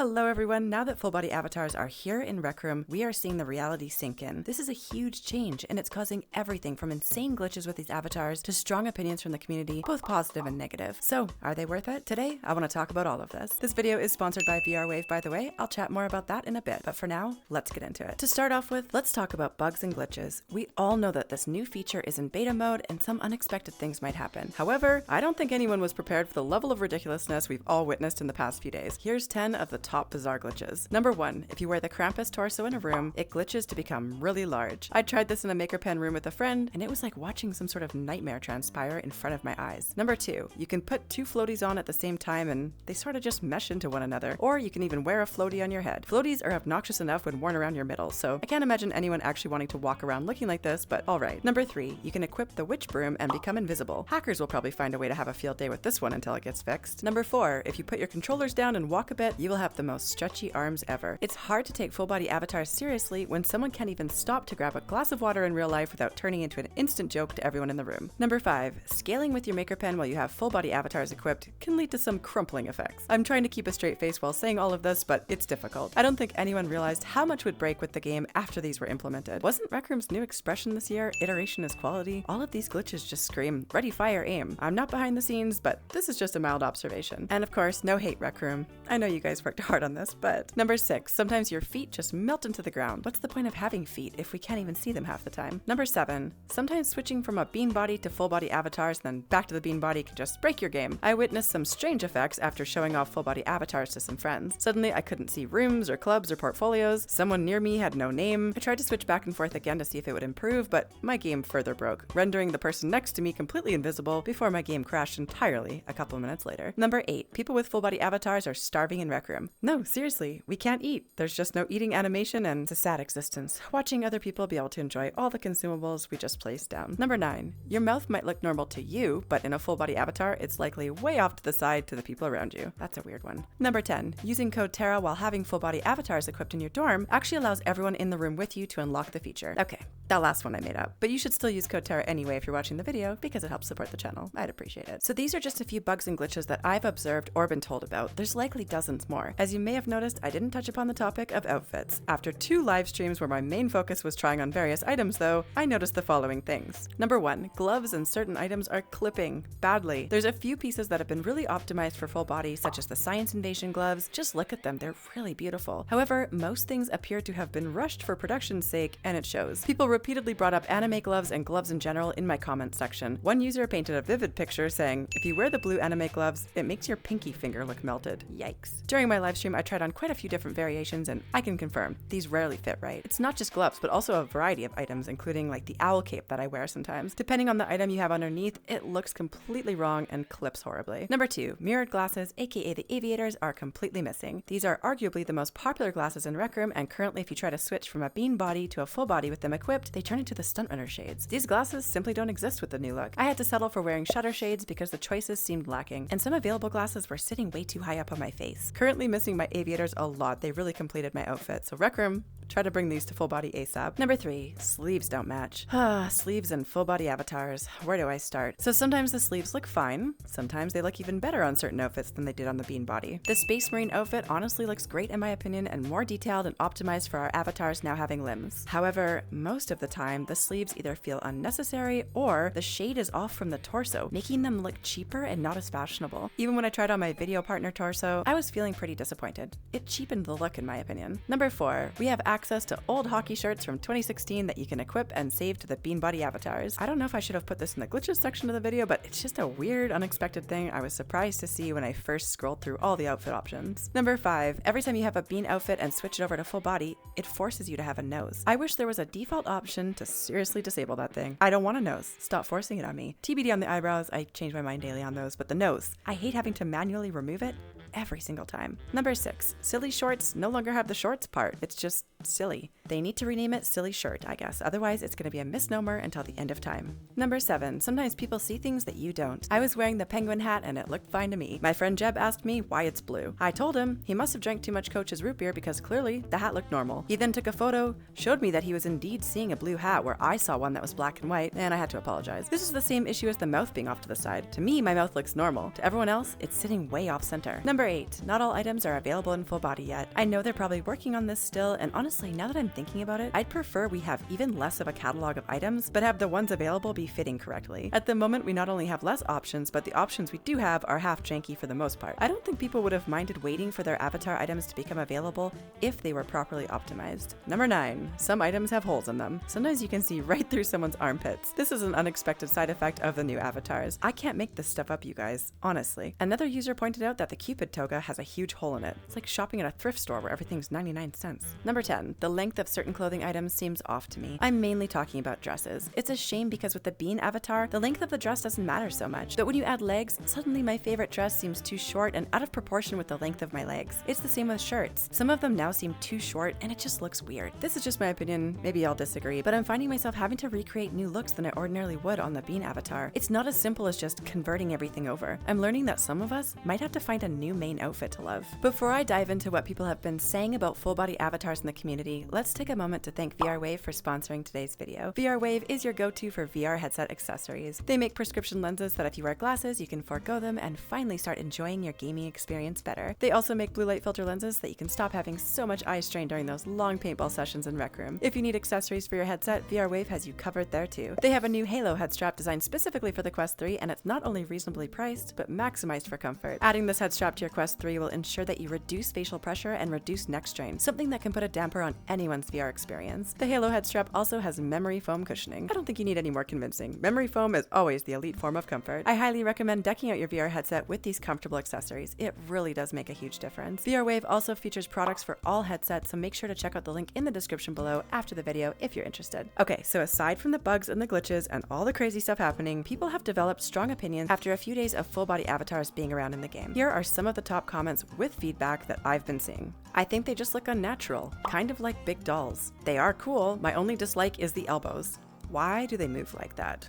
Hello everyone, now that full body avatars are here in Rec Room, we are seeing the reality sink in. This is a huge change and it's causing everything from insane glitches with these avatars to strong opinions from the community, both positive and negative. So, are they worth it? Today, I want to talk about all of this. This video is sponsored by VRWave, by the way. I'll chat more about that in a bit, but for now, let's get into it. To start off with, let's talk about bugs and glitches. We all know that this new feature is in beta mode and some unexpected things might happen. However, I don't think anyone was prepared for the level of ridiculousness we've all witnessed in the past few days. Here's 10 of the top bizarre glitches. Number 1, if you wear the Krampus torso in a room, it glitches to become really large. I tried this in a maker pen room with a friend, and it was like watching some sort of nightmare transpire in front of my eyes. Number 2, you can put two floaties on at the same time and they sort of just mesh into one another, or you can even wear a floaty on your head. Floaties are obnoxious enough when worn around your middle, so I can't imagine anyone actually wanting to walk around looking like this, but alright. Number 3, you can equip the witch broom and become invisible. Hackers will probably find a way to have a field day with this one until it gets fixed. Number 4, if you put your controllers down and walk a bit, you will have the most stretchy arms ever. It's hard to take full body avatars seriously when someone can't even stop to grab a glass of water in real life without turning into an instant joke to everyone in the room. Number 5, scaling with your maker pen while you have full body avatars equipped can lead to some crumpling effects. I'm trying to keep a straight face while saying all of this, but it's difficult. I don't think anyone realized how much would break with the game after these were implemented. Wasn't Rec Room's new expression this year, iteration is quality? All of these glitches just scream, ready, fire, aim. I'm not behind the scenes, but this is just a mild observation. And of course, no hate, Rec Room. I know you guys worked hard on this, but... Number 6, sometimes your feet just melt into the ground. What's the point of having feet if we can't even see them half the time? Number 7, sometimes switching from a bean body to full body avatars and then back to the bean body can just break your game. I witnessed some strange effects after showing off full body avatars to some friends. Suddenly I couldn't see rooms or clubs or portfolios. Someone near me had no name. I tried to switch back and forth again to see if it would improve, but my game further broke, rendering the person next to me completely invisible before my game crashed entirely a couple minutes later. Number 8, people with full body avatars are starving in Rec Room. No, seriously, we can't eat. There's just no eating animation and it's a sad existence, watching other people be able to enjoy all the consumables we just placed down. Number 9, your mouth might look normal to you, but in a full body avatar, it's likely way off to the side to the people around you. That's a weird one. Number 10, using code TERRA while having full body avatars equipped in your dorm actually allows everyone in the room with you to unlock the feature. Okay, that last one I made up, but you should still use code TERRA anyway if you're watching the video because it helps support the channel. I'd appreciate it. So these are just a few bugs and glitches that I've observed or been told about. There's likely dozens more. As you may have noticed, I didn't touch upon the topic of outfits. After 2 live streams where my main focus was trying on various items though, I noticed the following things. Number 1, gloves and certain items are clipping badly. There's a few pieces that have been really optimized for full body, such as the Science Invasion gloves. Just look at them, they're really beautiful. However, most things appear to have been rushed for production's sake, and it shows. People repeatedly brought up anime gloves and gloves in general in my comments section. One user painted a vivid picture saying, if you wear the blue anime gloves, it makes your pinky finger look melted. Yikes. During my live stream, I tried on quite a few different variations, and I can confirm, these rarely fit right. It's not just gloves, but also a variety of items, including like the owl cape that I wear sometimes. Depending on the item you have underneath, it looks completely wrong and clips horribly. Number 2, mirrored glasses, aka the aviators, are completely missing. These are arguably the most popular glasses in Rec Room, and currently if you try to switch from a bean body to a full body with them equipped, they turn into the stunt runner shades. These glasses simply don't exist with the new look. I had to settle for wearing shutter shades because the choices seemed lacking, and some available glasses were sitting way too high up on my face. Currently missing my aviators a lot. They really completed my outfit, so Rec Room, try to bring these to full body ASAP. Number 3, sleeves don't match. Sleeves and full body avatars. Where do I start? So sometimes the sleeves look fine. Sometimes they look even better on certain outfits than they did on the bean body. The Space Marine outfit honestly looks great in my opinion and more detailed and optimized for our avatars now having limbs. However, most of the time, the sleeves either feel unnecessary or the shade is off from the torso, making them look cheaper and not as fashionable. Even when I tried on my video partner torso, I was feeling pretty disappointed. It cheapened the look in my opinion. Number 4, we have access to old hockey shirts from 2016 that you can equip and save to the bean body avatars. I don't know if I should have put this in the glitches section of the video, but it's just a weird, unexpected thing I was surprised to see when I first scrolled through all the outfit options. Number 5, every time you have a bean outfit and switch it over to full body, it forces you to have a nose. I wish there was a default option to seriously disable that thing. I don't want a nose. Stop forcing it on me. TBD on the eyebrows, I change my mind daily on those, but the nose, I hate having to manually remove it every single time. Number 6, silly shorts no longer have the shorts part. It's just silly. They need to rename it silly shirt, I guess. Otherwise, it's going to be a misnomer until the end of time. Number 7, sometimes people see things that you don't. I was wearing the penguin hat and it looked fine to me. My friend Jeb asked me why it's blue. I told him he must have drank too much Coach's root beer because clearly the hat looked normal. He then took a photo, showed me that he was indeed seeing a blue hat where I saw one that was black and white, and I had to apologize. This is the same issue as the mouth being off to the side. To me, my mouth looks normal. To everyone else, it's sitting way off center. Number Number 8. Not all items are available in full body yet. I know they're probably working on this still, and honestly, now that I'm thinking about it, I'd prefer we have even less of a catalog of items, but have the ones available be fitting correctly. At the moment, we not only have less options, but the options we do have are half janky for the most part. I don't think people would have minded waiting for their avatar items to become available if they were properly optimized. Number 9. Some items have holes in them. Sometimes you can see right through someone's armpits. This is an unexpected side effect of the new avatars. I can't make this stuff up, you guys. Honestly. Another user pointed out that the Cupid toga has a huge hole in it. It's like shopping at a thrift store where everything's 99 cents. Number 10. The length of certain clothing items seems off to me. I'm mainly talking about dresses. It's a shame because with the bean avatar, the length of the dress doesn't matter so much. But when you add legs, suddenly my favorite dress seems too short and out of proportion with the length of my legs. It's the same with shirts. Some of them now seem too short and it just looks weird. This is just my opinion, maybe I'll disagree, but I'm finding myself having to recreate new looks than I ordinarily would on the bean avatar. It's not as simple as just converting everything over. I'm learning that some of us might have to find a new main outfit to love. Before I dive into what people have been saying about full body avatars in the community, let's take a moment to thank VRWave for sponsoring today's video. VRWave is your go-to for VR headset accessories. They make prescription lenses that if you wear glasses, you can forego them and finally start enjoying your gaming experience better. They also make blue light filter lenses that you can stop having so much eye strain during those long paintball sessions in Rec Room. If you need accessories for your headset, VRWave has you covered there too. They have a new Halo head strap designed specifically for the Quest 3, and it's not only reasonably priced, but maximized for comfort. Adding this head strap to your Quest 3 will ensure that you reduce facial pressure and reduce neck strain, something that can put a damper on anyone's VR experience. The Halo head strap also has memory foam cushioning. I don't think you need any more convincing. Memory foam is always the elite form of comfort. I highly recommend decking out your VR headset with these comfortable accessories. It really does make a huge difference. VRWave also features products for all headsets, so make sure to check out the link in the description below after the video if you're interested. Okay, so aside from the bugs and the glitches and all the crazy stuff happening, people have developed strong opinions after a few days of full body avatars being around in the game. Here are some of the top comments with feedback that I've been seeing. I think they just look unnatural, kind of like big dolls. They are cool, my only dislike is the elbows. Why do they move like that?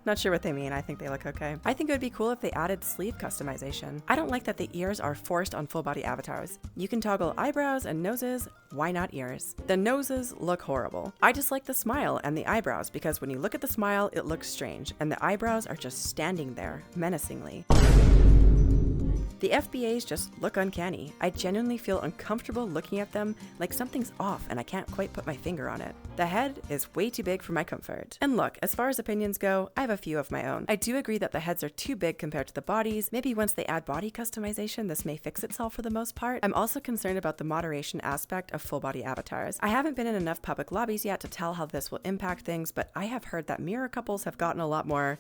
Not sure what they mean, I think they look okay. I think it would be cool if they added sleeve customization. I don't like that the ears are forced on full body avatars. You can toggle eyebrows and noses, why not ears? The noses look horrible. I just like the smile and the eyebrows because when you look at the smile, it looks strange, and the eyebrows are just standing there, menacingly. The FBAs just look uncanny. I genuinely feel uncomfortable looking at them, like something's off and I can't quite put my finger on it. The head is way too big for my comfort. And look, as far as opinions go, I have a few of my own. I do agree that the heads are too big compared to the bodies. Maybe once they add body customization, this may fix itself for the most part. I'm also concerned about the moderation aspect of full body avatars. I haven't been in enough public lobbies yet to tell how this will impact things, but I have heard that mirror couples have gotten a lot more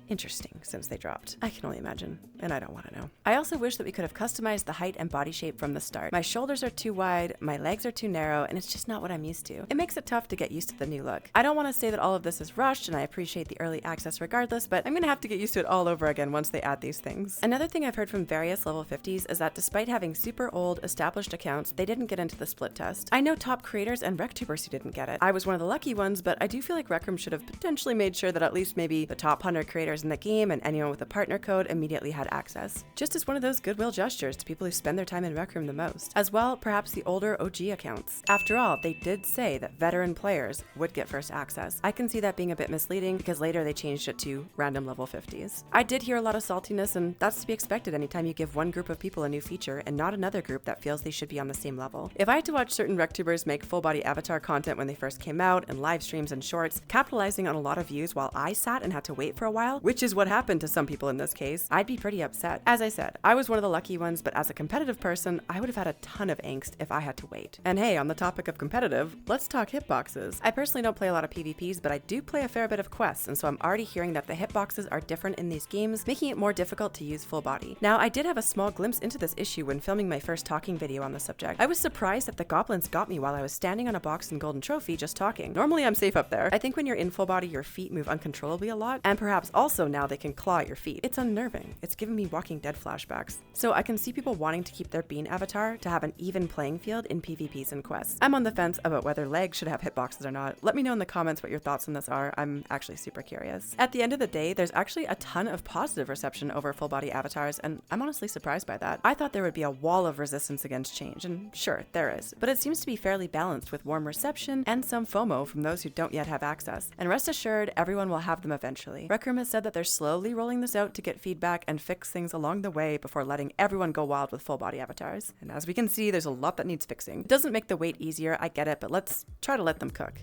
interesting since they dropped. I can only imagine, and I don't want to know. I also wish that we could have customized the height and body shape from the start. My shoulders are too wide, my legs are too narrow, and it's just not what I'm used to. It makes it tough to get used to the new look. I don't want to say that all of this is rushed, and I appreciate the early access regardless, but I'm gonna have to get used to it all over again once they add these things. Another thing I've heard from various level 50s is that despite having super old, established accounts, they didn't get into the split test. I know top creators and RecTubers who didn't get it. I was one of the lucky ones, but I do feel like Rec Room should have potentially made sure that at least maybe the top 100 creators in the game and anyone with a partner code immediately had access. Just as one of those goodwill gestures to people who spend their time in Rec Room the most. As well, perhaps the older OG accounts. After all, they did say that veteran players would get first access. I can see that being a bit misleading because later they changed it to random level 50s. I did hear a lot of saltiness, and that's to be expected anytime you give one group of people a new feature and not another group that feels they should be on the same level. If I had to watch certain RecTubers make full body avatar content when they first came out and live streams and shorts, capitalizing on a lot of views while I sat and had to wait for a while, which is what happened to some people in this case, I'd be pretty upset. As I said, I was one of the lucky ones, but as a competitive person, I would have had a ton of angst if I had to wait. And hey, on the topic of competitive, let's talk hitboxes. I personally don't play a lot of PvPs, but I do play a fair bit of quests, and so I'm already hearing that the hitboxes are different in these games, making it more difficult to use full body. Now, I did have a small glimpse into this issue when filming my first talking video on the subject. I was surprised that the goblins got me while I was standing on a box in Golden Trophy just talking. Normally I'm safe up there. I think when you're in full body, your feet move uncontrollably a lot, and perhaps also now they can claw at your feet. It's unnerving. It's giving me Walking Dead flashbacks. So I can see people wanting to keep their bean avatar to have an even playing field in PvPs and quests. I'm on the fence about whether legs should have hitboxes or not. Let me know in the comments what your thoughts on this are. I'm actually super curious. At the end of the day, there's actually a ton of positive reception over full body avatars, and I'm honestly surprised by that. I thought there would be a wall of resistance against change, and sure, there is, but it seems to be fairly balanced with warm reception and some FOMO from those who don't yet have access. And rest assured, everyone will have them eventually. Rec Room has said said that they're slowly rolling this out to get feedback and fix things along the way before letting everyone go wild with full body avatars. And as we can see, there's a lot that needs fixing. It doesn't make the wait easier, I get it, but let's try to let them cook.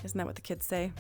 Isn't that what the kids say?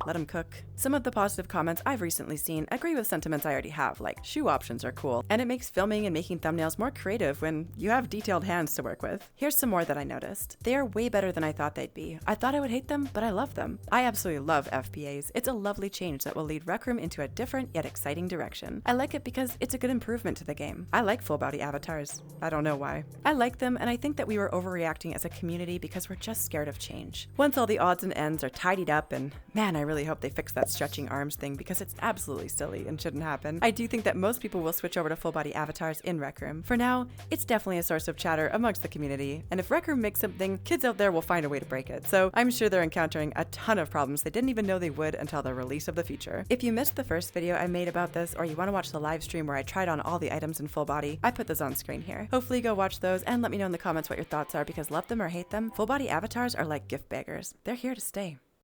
Let them cook. Some of the positive comments I've recently seen agree with sentiments I already have, like shoe options are cool, and it makes filming and making thumbnails more creative when you have detailed hands to work with. Here's some more that I noticed. They are way better than I thought they'd be. I thought I would hate them, but I love them. I absolutely love FBAs. It's a lovely change that will lead Rec Room into a different yet exciting direction. I like it because it's a good improvement to the game. I like full body avatars. I don't know why. I like them, and I think that we were overreacting as a community because we're just scared of change. Once all the odds and ends are tidied up, and man, I really hope they fix that stretching arms thing because it's absolutely silly and shouldn't happen. I do think that most people will switch over to full body avatars in Rec Room. For now, it's definitely a source of chatter amongst the community, and if Rec Room makes something, kids out there will find a way to break it. So I'm sure they're encountering a ton of problems they didn't even know they would until the release of the feature. If you missed the first video I made about this, or you want to watch the live stream where I tried on all the items in full body, I put those on screen here. Hopefully go watch those and let me know in the comments what your thoughts are, because love them or hate them, full body avatars are like gift beggars. They're here to stay.